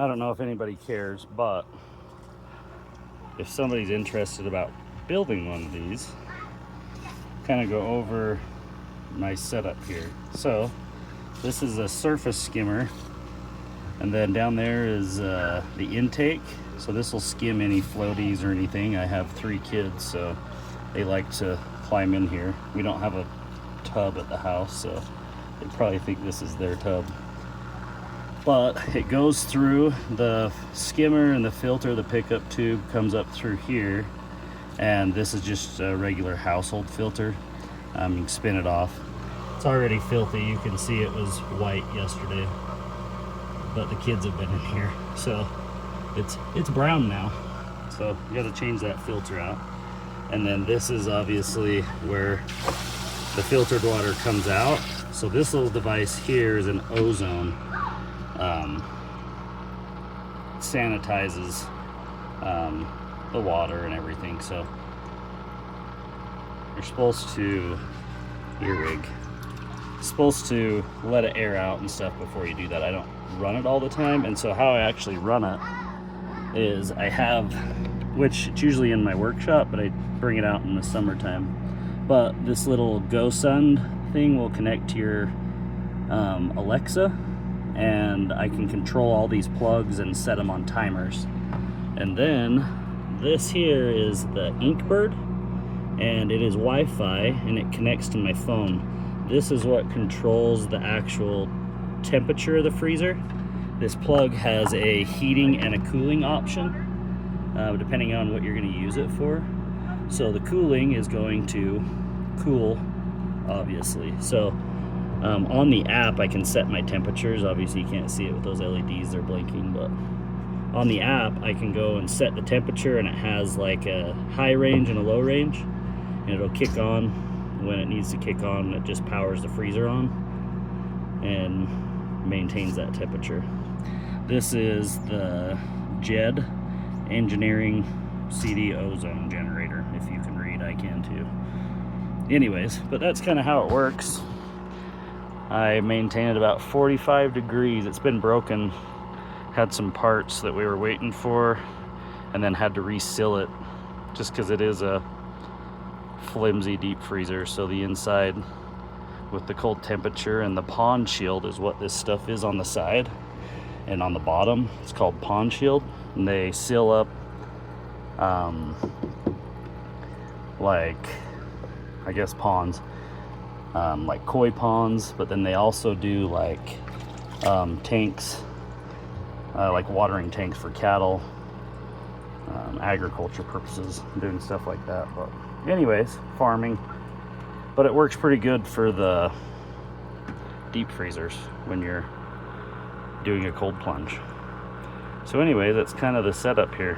I don't know if anybody cares, but if somebody's interested about building one of these, kind of go over my setup here. So this is a surface skimmer, and then down there is the intake. So this will skim any floaties or anything. I have 3 kids, so they like to climb in here. We don't have a tub at the house, so they probably think this is their tub. But it goes through the skimmer and the filter. The pickup tube comes up through here, and this is just a regular household filter. You can spin it off. It's already filthy. You can see it was white yesterday, but the kids have been in here, so it's brown now. So you got to change that filter out. And then this is obviously where the filtered water comes out. So this little device here is an ozone. Sanitizes the water and everything. So you're supposed to, earwig, supposed to let it air out and stuff before you do that. I don't run it all the time, and so how I actually run it is I have, which it's usually in my workshop, but I bring it out in the summertime. But this little GoSund thing will connect to your Alexa, and I can control all these plugs and set them on timers. And then this here is the Inkbird, and it is Wi-Fi, and it connects to my phone. This is what controls the actual temperature of the freezer. This plug has a heating and a cooling option, depending on what you're going to use it for. So the cooling is going to cool, obviously. So on the app I can set my temperatures. Obviously you can't see it with those LEDs, they're blinking, but on the app I can go and set the temperature, and it has like a high range and a low range, and it'll kick on when it needs to kick on. It just powers the freezer on and maintains that temperature. This is the JED Engineering CD ozone generator. If you can read, I can too. Anyways, but that's kind of how it works. I maintain it about 45 degrees. It's been broken. Had some parts that we were waiting for, and then had to reseal it just because it is a flimsy deep freezer. So the inside with the cold temperature, and the pond shield is what this stuff is on the side, and on the bottom it's called pond shield, and they seal up like, I guess, ponds, like koi ponds, but then they also do like tanks, like watering tanks for cattle, agriculture purposes, doing stuff like that. But anyways, farming. But it works pretty good for the deep freezers when you're doing a cold plunge. So anyway, that's kind of the setup here.